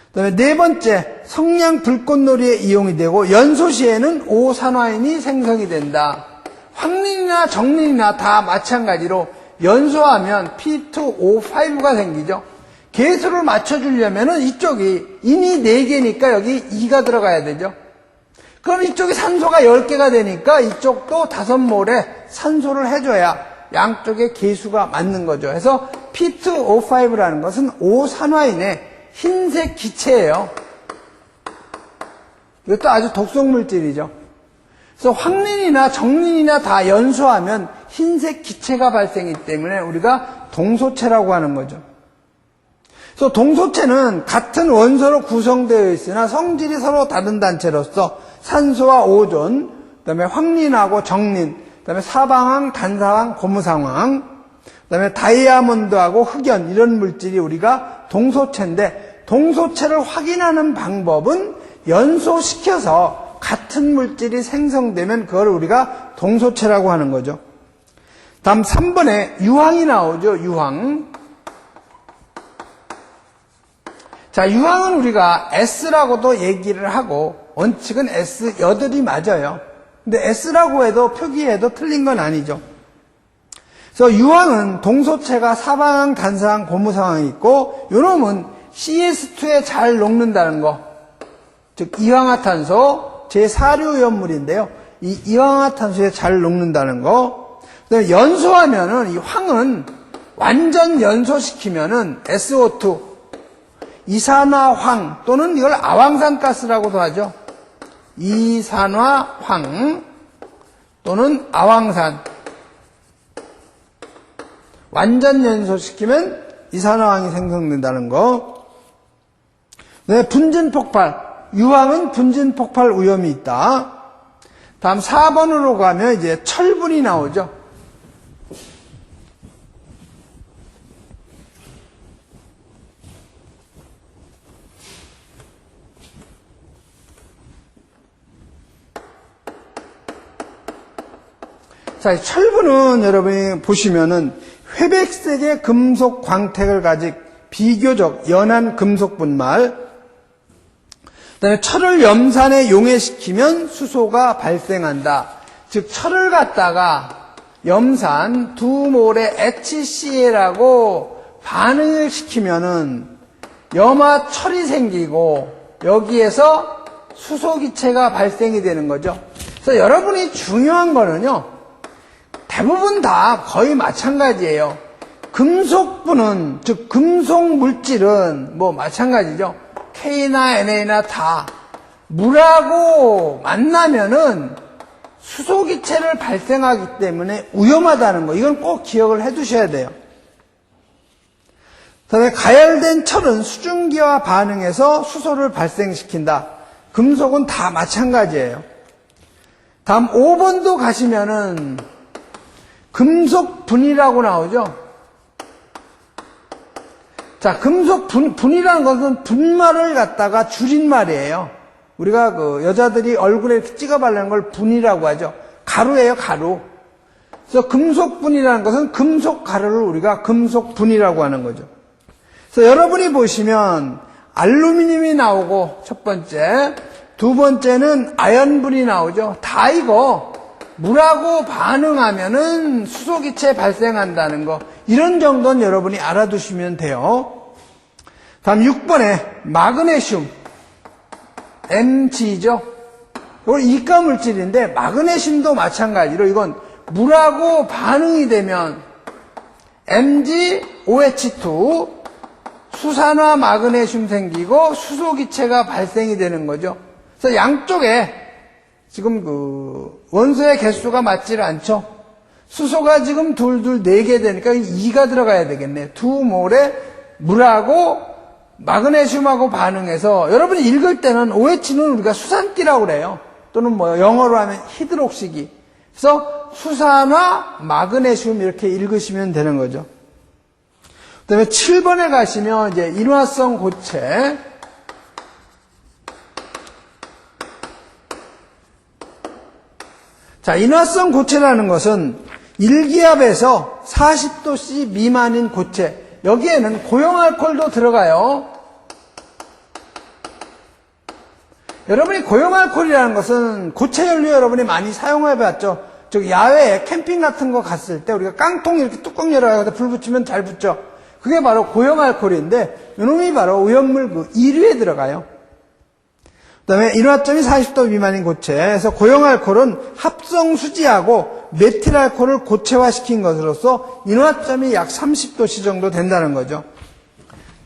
그다음에 네 번째, 성냥 불꽃놀이에 이용이 되고 연소 시에는 5산화인이 생성이 된다. 황린이나 정린이나 다 마찬가지로 연소하면 P2O5가 생기죠. 개수를 맞춰주려면은 이쪽이 인이 4개니까 여기 2가 들어가야 되죠. 그럼 이쪽이 산소가 10개가 되니까 이쪽도 5몰에 산소를 해줘야 양쪽의 개수가 맞는 거죠. 그래서 P2O5라는 것은 5산화인의 흰색 기체예요. 이것도 아주 독성 물질이죠. 그래서 황린이나 정린이나 다 연소하면 흰색 기체가 발생이기 때문에 우리가 동소체라고 하는 거죠. 그래서 동소체는 같은 원소로 구성되어 있으나 성질이 서로 다른 단체로서 산소와 오존, 그다음에 황린하고 정린, 그다음에 사방황, 단사황, 고무상황, 그다음에 다이아몬드하고 흑연 이런 물질이 우리가 동소체인데 동소체를 확인하는 방법은 연소시켜서 같은 물질이 생성되면 그걸 우리가 동소체라고 하는 거죠. 다음 3번에 유황이 나오죠. 유황. 자, 유황은 우리가 S라고도 얘기를 하고 원칙은 S 여덟이 맞아요. 근데 S라고 해도 표기해도 틀린 건 아니죠. 그래서 유황은 동소체가 사방황, 단사황, 고무상황이 있고 요놈은 CS2에 잘 녹는다는 거. 즉 이황화탄소 제4류염물인데요. 이 이황화탄소에 잘 녹는다는 거. 그다음에 연소하면은 이 황은 완전 연소시키면은 SO2 이산화황 또는 이걸 아황산가스라고도 하죠. 이산화황 또는 아황산. 완전 연소시키면 이산화황이 생성된다는 거. 네, 분진폭발. 유황은 분진폭발 위험이 있다. 다음 4번으로 가면 이제 철분이 나오죠. 자, 다철분은 여러분이 보시면은 회백색의 금속 광택을 가진 비교적 연한 금속 분말. 그다음에 철을 염산에 용해시키면 수소가 발생한다. 즉 철을 갖다가 염산 2몰의 HCl하고 반응을 시키면은 염화철이 생기고 여기에서 수소 기체가 발생이 되는 거죠. 그래서 여러분이 중요한 거는요. 대부분 다 거의 마찬가지예요. 금속분은, 즉 금속 물질은 뭐 마찬가지죠. K나 NA나 다 물하고 만나면은 수소기체를 발생하기 때문에 위험하다는 거. 이건 꼭 기억을 해 두셔야 돼요. 그다음에 가열된 철은 수증기와 반응해서 수소를 발생시킨다. 금속은 다 마찬가지예요. 다음 5번도 가시면은 금속분이라고 나오죠. 자, 금속분이라는 것은 분말을 갖다가 줄인 말이에요. 우리가 여자들이 얼굴에 이렇게 찍어 바르는 걸 분이라고 하죠. 가루예요, 가루. 그래서 금속분이라는 것은 금속 가루를 우리가 금속분이라고 하는 거죠. 그래서 여러분이 보시면 알루미늄이 나오고 첫 번째, 두 번째는 아연분이 나오죠. 다 이거 물하고 반응하면은 수소기체 발생한다는 거. 이런 정도는 여러분이 알아두시면 돼요. 다음 6번에 마그네슘. Mg죠. 이건 이가물질인데 마그네슘도 마찬가지로 이건 물하고 반응이 되면 MgOH2 수산화 마그네슘 생기고 수소기체가 발생이 되는 거죠. 그래서 양쪽에 지금 원소의 개수가 맞질 않죠. 수소가 지금 둘 4개 되니까 2가 들어가야 되겠네. 2몰에 물하고 마그네슘하고 반응해서 여러분이 읽을 때는 OH는 우리가 수산기라고 그래요. 또는 뭐 영어로 하면 히드록시기. 그래서 수산화 마그네슘 이렇게 읽으시면 되는 거죠. 그다음에 7번에 가시면 이제 인화성 고체. 자, 인화성 고체라는 것은 1기압에서 40도씨 미만인 고체, 여기에는 고용알코올도 들어가요. 여러분이 고용알코올이라는 것은 고체 연료 여러분이 많이 사용해 봤죠. 즉 야외에 캠핑 같은 거 갔을 때 우리가 깡통 이렇게 뚜껑 열어가지고 불 붙이면 잘 붙죠. 그게 바로 고용알코올인데 이놈이 바로 오염물 그 1위에 들어가요. 그 다음에 인화점이 40도 미만인 고체에서 고용알코올은 합성수지하고 메틸알코올을 고체화시킨 것으로서 인화점이 약 30도씨 정도 된다는 거죠.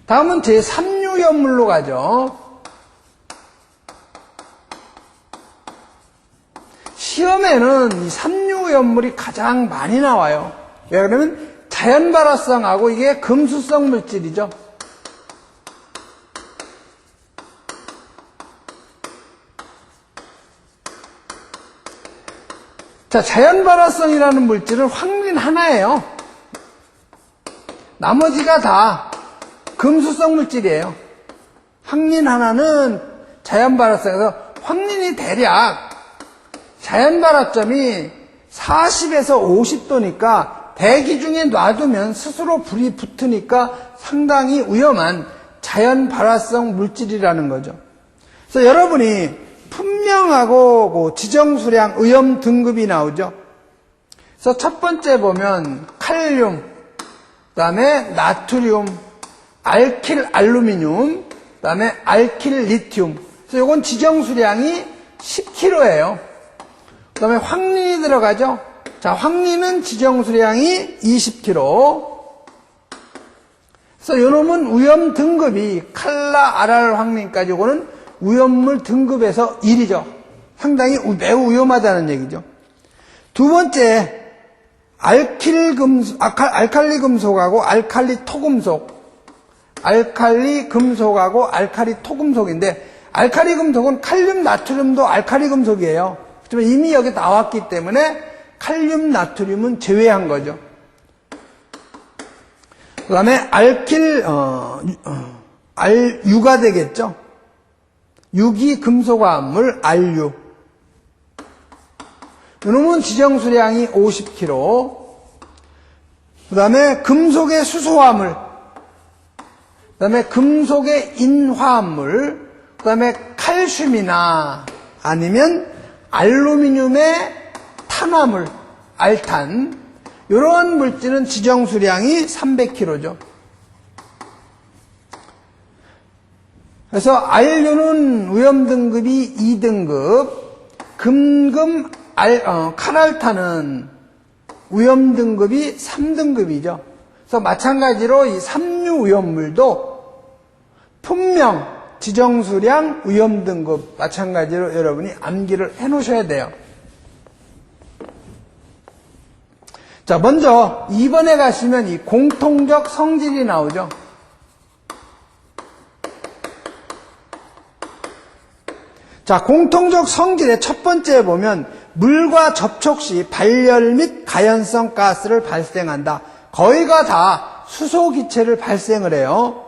다음은 제3유염물로 가죠. 시험에는 이 3유염물이 가장 많이 나와요. 왜 그러면 자연발화성하고 이게 금수성 물질이죠. 자, 자연발화성이라는 물질은 황린 하나예요. 나머지가 다 금수성 물질이에요. 황린 하나는 자연발화성에서 황린이 대략 자연발화점이 40에서 50도니까 대기 중에 놔두면 스스로 불이 붙으니까 상당히 위험한 자연발화성 물질이라는 거죠. 그래서 여러분이 품명하고 지정수량 위험 등급이 나오죠. 그래서 첫 번째 보면 칼륨, 그 다음에 나트륨, 알킬 알루미늄, 그 다음에 알킬 리튬. 그래서 이건 지정수량이 10kg예요. 그 다음에 황린이 들어가죠. 자, 황린은 지정수량이 20kg. 그래서 이놈은 위험 등급이 칼라, 아랄, 황린까지 이거는 위험물 등급에서 1이죠. 상당히 매우 위험하다는 얘기죠. 두 번째, 알칼리 금속하고 알칼리 토금속. 알칼리 금속하고 알칼리 토금속인데, 알칼리 금속은 칼륨, 나트륨도 알칼리 금속이에요. 하지만 이미 여기 나왔기 때문에 칼륨, 나트륨은 제외한 거죠. 그 다음에 알유가 되겠죠. 유기금속화합물 알유. 이놈은 지정수량이 50kg. 그 다음에 금속의 수소화합물. 그 다음에 금속의 인화합물. 그 다음에 칼슘이나 아니면 알루미늄의 탄화물, 알탄. 이런 물질은 지정수량이 300kg죠. 그래서 알유는 위험등급이 2등급, 칼알탄은 위험등급이 3등급이죠. 그래서 마찬가지로 이 3류 위험물도 품명, 지정수량, 위험등급 마찬가지로 여러분이 암기를 해 놓으셔야 돼요. 자, 먼저 2번에 가시면 이 공통적 성질이 나오죠. 자, 공통적 성질의 첫 번째에 보면 물과 접촉 시 발열 및 가연성 가스를 발생한다. 거의가 다 수소기체를 발생을 해요.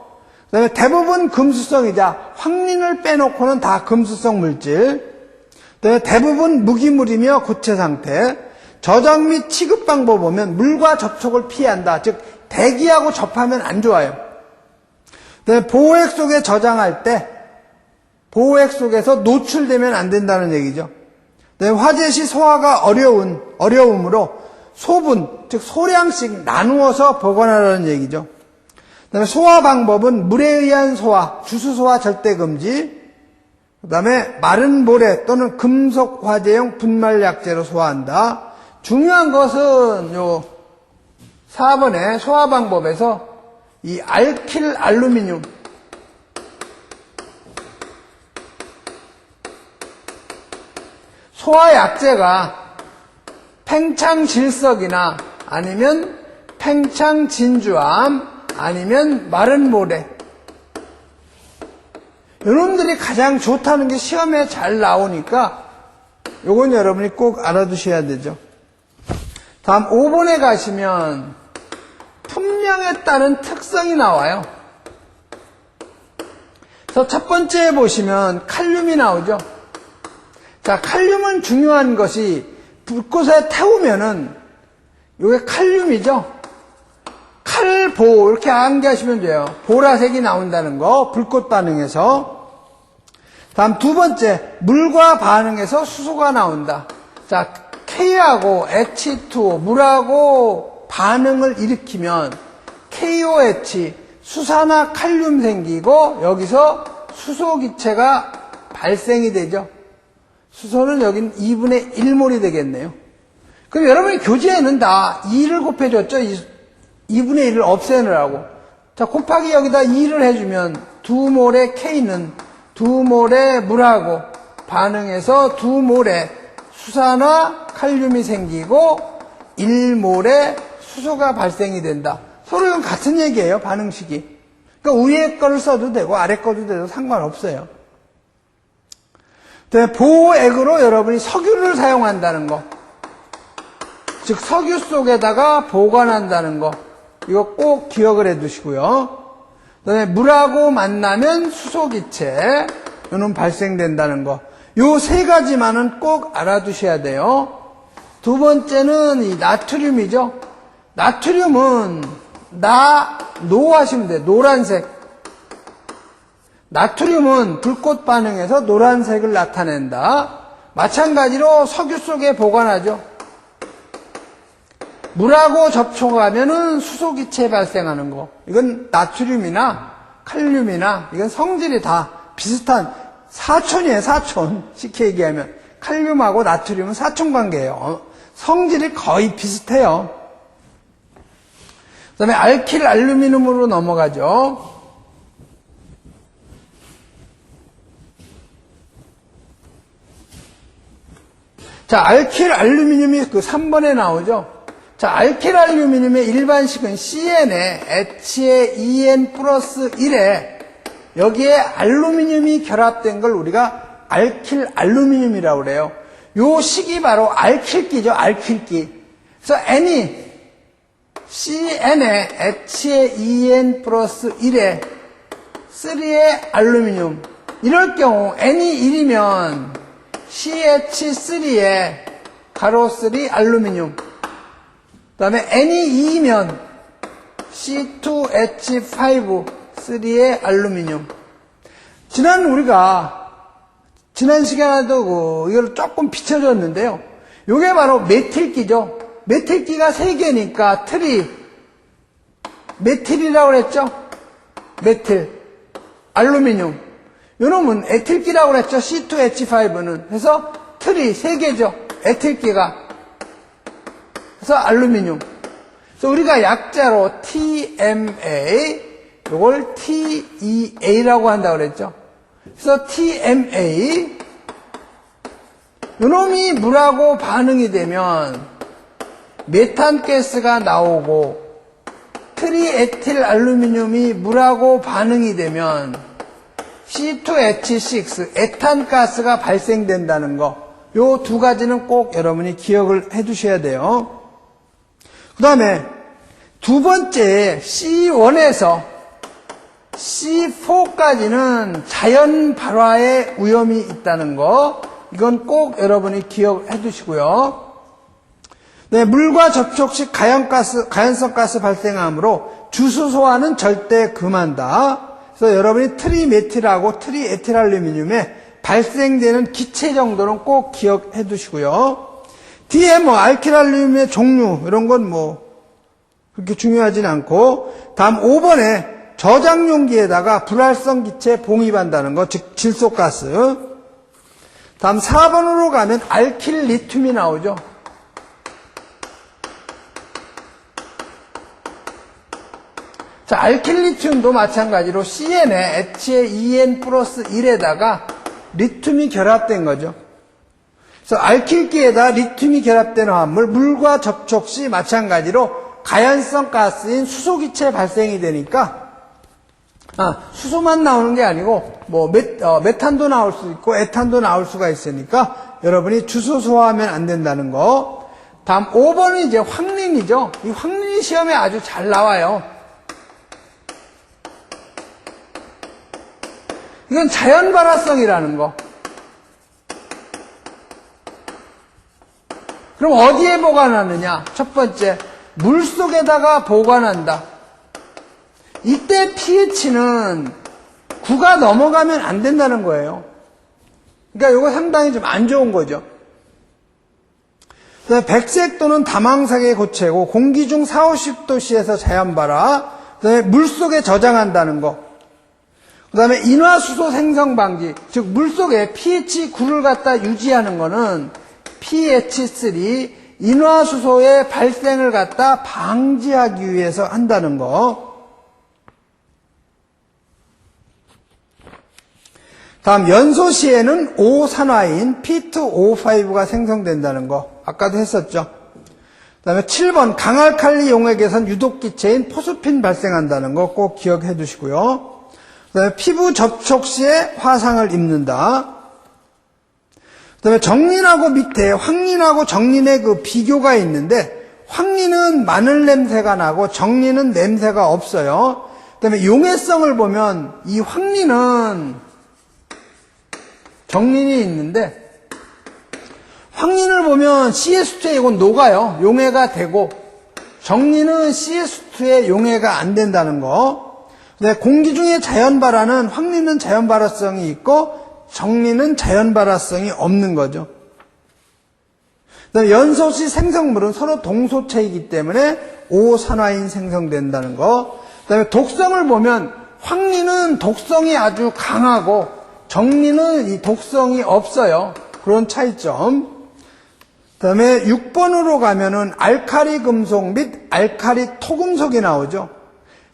그 다음에 대부분 금수성이자 황린을 빼놓고는 다 금수성 물질. 그 다음에 대부분 무기물이며 고체 상태. 저장 및 취급 방법 보면 물과 접촉을 피한다. 즉 대기하고 접하면 안 좋아요. 그 다음에 보호액 속에 저장할 때 보호액 속에서 노출되면 안 된다는 얘기죠. 화재 시 소화가 어려움으로 소분, 즉 소량씩 나누어서 보관하라는 얘기죠. 그다음에 소화 방법은 물에 의한 소화, 주수 소화 절대 금지. 그다음에 마른 모래 또는 금속 화재용 분말 약재로 소화한다. 중요한 것은 요 4번의 소화 방법에서 이 알킬 알루미늄, 소화 약재가 팽창 질석이나 아니면 팽창 진주암 아니면 마른 모래, 이놈들이 가장 좋다는 게 시험에 잘 나오니까 요건 여러분이 꼭 알아두셔야 되죠. 다음 5번에 가시면 품명에 따른 특성이 나와요. 그래서 첫 번째에 보시면 칼륨이 나오죠. 자, 칼륨은 중요한 것이 불꽃에 태우면은 이게 칼륨이죠. 칼보 이렇게 암기하시면 돼요. 보라색이 나온다는 거 불꽃 반응에서. 다음 두 번째, 물과 반응해서 수소가 나온다. 자, K하고 H2O 물하고 반응을 일으키면 KOH 수산화 칼륨 생기고 여기서 수소 기체가 발생이 되죠. 수소는 여긴 2분의 1몰이 되겠네요. 그럼 여러분이 교재에는 다 2를 곱해줬죠. 2분의 1을 없애느라고. 자, 곱하기 여기다 2를 해주면 2몰의 K는 2몰의 물하고 반응해서 2몰의 수산화 칼륨이 생기고 1몰의 수소가 발생이 된다. 서로 이건 같은 얘기예요. 반응식이. 그러니까 위에 거를 써도 되고 아래 거도 돼도 상관없어요. 보호액으로 여러분이 석유를 사용한다는 거. 즉 석유 속에다가 보관한다는 거. 이거 꼭 기억을 해 두시고요. 그다음에 물하고 만나면 수소기체 이는 발생된다는 거. 요 세 가지만은 꼭 알아두셔야 돼요. 두 번째는 이 나트륨이죠. 나트륨은 노 하시면 돼요. 노란색. 나트륨은 불꽃 반응에서 노란색을 나타낸다. 마찬가지로 석유 속에 보관하죠. 물하고 접촉하면은 수소기체 발생하는 거. 이건 나트륨이나 칼륨이나 이건 성질이 다 비슷한 사촌이에요. 사촌. 쉽게 얘기하면 칼륨하고 나트륨은 사촌 관계예요. 성질이 거의 비슷해요. 그 다음에 알킬 알루미늄으로 넘어가죠. 자, 알킬 알루미늄이 그 3번에 나오죠. 자, 알킬 알루미늄의 일반식은 CN에 H에 2N 플러스 1에 여기에 알루미늄이 결합된 걸 우리가 알킬 알루미늄이라고 그래요. 요 식이 바로 알킬기죠. 알킬기. 그래서 N이 CN에 H에 2N 플러스 1에 3에 알루미늄. 이럴 경우 N이 1이면 CH3에 가로 3 알루미늄. 그 다음에 N이 2이면 C2H5 3에 알루미늄. 지난 시간에도 이걸 조금 비춰줬는데요. 이게 바로 메틸기죠. 메틸기가 3개니까 메틸이라고 그랬죠? 메틸, 알루미늄. 요놈은 에틸기라고 그랬죠? C2H5는. 그래서 3개죠. 에틸기가. 그래서 알루미늄. 그래서 우리가 약자로 TMA, 요걸 TEA라고 한다고 그랬죠? 그래서 TMA, 요놈이 물하고 반응이 되면 메탄가스가 나오고 트리에틸 알루미늄이 물하고 반응이 되면 C2H6, 에탄가스가 발생된다는 거. 요 두 가지는 꼭 여러분이 기억을 해 두셔야 돼요. 그 다음에 두 번째 C1에서 C4까지는 자연 발화의 위험이 있다는 거. 이건 꼭 여러분이 기억해 두시고요. 네, 물과 접촉 시 가연성 가스 발생하므로 주수 소화는 절대 금한다. 그래서 여러분이 트리메틸하고 트리에틸알루미늄에 발생되는 기체 정도는 꼭 기억해 두시고요. 뒤에 알킬알루미늄의 종류 이런 건 그렇게 중요하진 않고, 다음 5번에 저장용기에다가 불활성 기체 봉입한다는 거, 즉 질소가스. 다음 4번으로 가면 알킬 리튬이 나오죠. 자, 알킬 리튬도 마찬가지로 CN에 H에 2N 플러스 1에다가 리튬이 결합된 거죠. 그래서 알킬기에다 리튬이 결합된 화합물, 물과 접촉 시 마찬가지로 가연성 가스인 수소기체 발생이 되니까, 수소만 나오는 게 아니고, 메탄도 나올 수 있고, 에탄도 나올 수가 있으니까, 여러분이 주소 소화하면 안 된다는 거. 다음 5번은 이제 황린이죠. 이 황린이 시험에 아주 잘 나와요. 이건 자연 발화성이라는 거. 그럼 어디에 보관하느냐? 첫 번째, 물속에다가 보관한다. 이때 pH는 9가 넘어가면 안 된다는 거예요. 그러니까 이거 상당히 좀 안 좋은 거죠. 백색 또는 다망색의 고체고 공기 중 40, 50도씨에서 자연발화, 그다음에 물속에 저장한다는 거, 그다음에 인화수소 생성 방지, 즉 물속에 pH 9를 갖다 유지하는 거는 pH3 인화수소의 발생을 갖다 방지하기 위해서 한다는 거. 다음 연소 시에는 5산화인 P2O5가 생성된다는 거. 아까도 했었죠. 그 다음에 7번 강알칼리 용액에선 유독기체인 포스핀 발생한다는 거 꼭 기억해 두시고요. 그 다음에 피부 접촉 시에 화상을 입는다. 그 다음에 정린하고 밑에 황린하고 정린의 그 비교가 있는데 황린은 마늘 냄새가 나고 정린은 냄새가 없어요. 그 다음에 용해성을 보면 이 황린은 정린이 있는데 황린을 보면 CS2에 이건 녹아요. 용해가 되고 정린은 CS2에 용해가 안 된다는 거. 네, 공기 중에 자연발화는 황린은 자연발화성이 있고 정린은 자연발화성이 없는 거죠. 그다음에 연소시 생성물은 서로 동소체이기 때문에 5산화인 생성된다는 거. 그다음에 독성을 보면 황린은 독성이 아주 강하고 정린은 이 독성이 없어요. 그런 차이점. 그 다음에 6번으로 가면은 알카리 금속 및 알카리 토금속이 나오죠.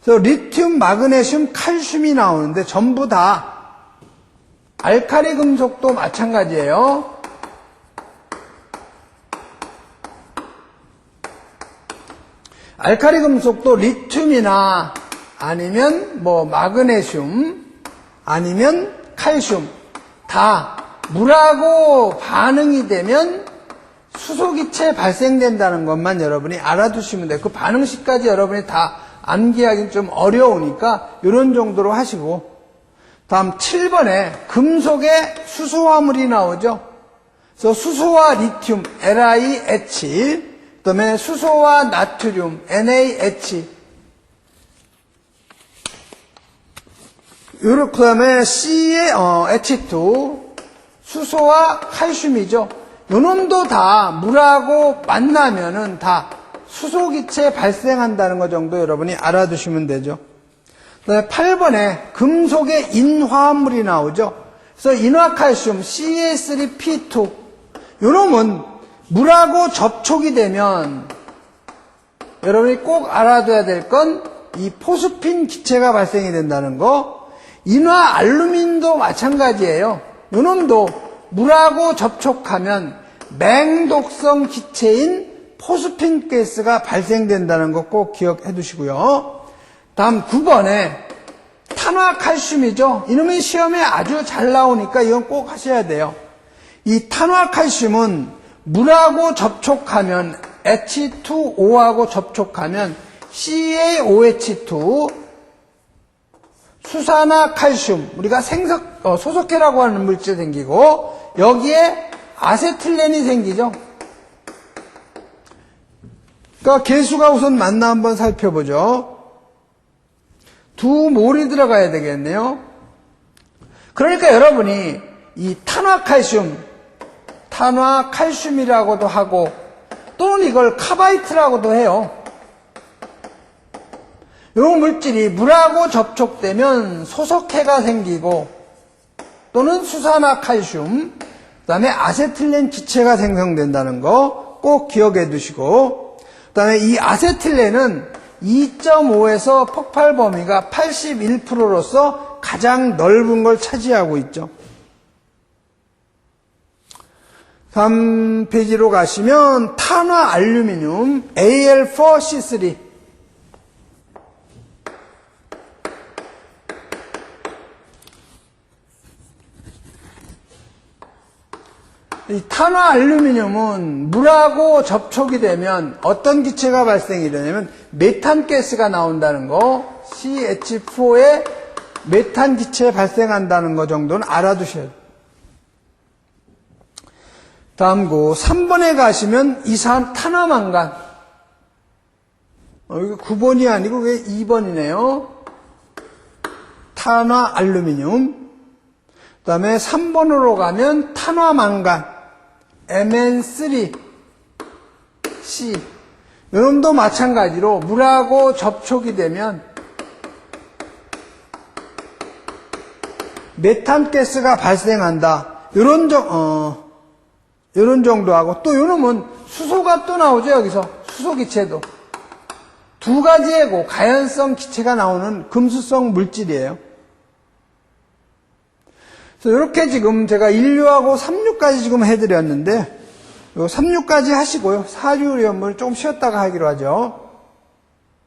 그래서 리튬, 마그네슘, 칼슘이 나오는데 전부 다 알카리 금속도 마찬가지예요. 알카리 금속도 리튬이나 아니면 뭐 마그네슘 아니면 칼슘 다 물하고 반응이 되면 수소기체 발생된다는 것만 여러분이 알아두시면 돼요. 그 반응식까지 여러분이 다 암기하기는 좀 어려우니까 이런 정도로 하시고, 다음 7번에 금속에 수소화물이 나오죠. 그래서 수소와 리튬 LiH, 그 다음에 수소와 나트륨 NaH, 그 다음에 C의 H2, 수소와 칼슘이죠. 요놈도 다 물하고 만나면은 다 수소기체 발생한다는 것 정도 여러분이 알아두시면 되죠. 그 다음에 8번에 금속의 인화합물이 나오죠. 그래서 인화칼슘 CA3P2, 요놈은 물하고 접촉이 되면 여러분이 꼭 알아둬야 될 건 이 포스핀 기체가 발생이 된다는 거. 인화알루민도 마찬가지예요. 요놈도 물하고 접촉하면 맹독성 기체인 포스핀 가스가 발생된다는 거 꼭 기억해 두시고요. 다음 9번에 탄화칼슘이죠. 이놈의 시험에 아주 잘 나오니까 이건 꼭 하셔야 돼요. 이 탄화칼슘은 물하고 접촉하면 H2O하고 접촉하면 CaOH2 수산화칼슘, 우리가 소석해라고 하는 물질이 생기고 여기에 아세틸렌이 생기죠. 그러니까 개수가 우선 맞나 한번 살펴보죠. 두 몰이 들어가야 되겠네요. 그러니까 여러분이 이 탄화칼슘이라고도 하고 또는 이걸 카바이트라고도 해요. 이 물질이 물하고 접촉되면 소석해가 생기고 또는 수산화칼슘, 그 다음에 아세틸렌 기체가 생성된다는 거 꼭 기억해 두시고, 그 다음에 이 아세틸렌은 2.5에서 폭발 범위가 81%로서 가장 넓은 걸 차지하고 있죠. 다음 페이지로 가시면 탄화알루미늄 Al4C3, 이 탄화알루미늄은 물하고 접촉이 되면 어떤 기체가 발생이 되냐면 메탄가스가 나온다는 거, CH4에 메탄 기체 발생한다는 거 정도는 알아두셔야 돼요. 다음 거 3번에 가시면 탄화망간. 이거 9번이 아니고 왜 2번이네요. 탄화 알루미늄. 그 다음에 3번으로 가면 탄화망간. Mn3C. 이놈도 마찬가지로 물하고 접촉이 되면 메탄가스가 발생한다. 이런 정도하고, 또 요놈은 수소가 또 나오죠, 여기서. 수소기체도. 두 가지의 가연성 기체가 나오는 금수성 물질이에요. 그래서 이렇게 지금 제가 1류하고 3류까지 지금 해드렸는데, 요 3류까지 하시고요. 4류 연물 조금 쉬었다가 하기로 하죠.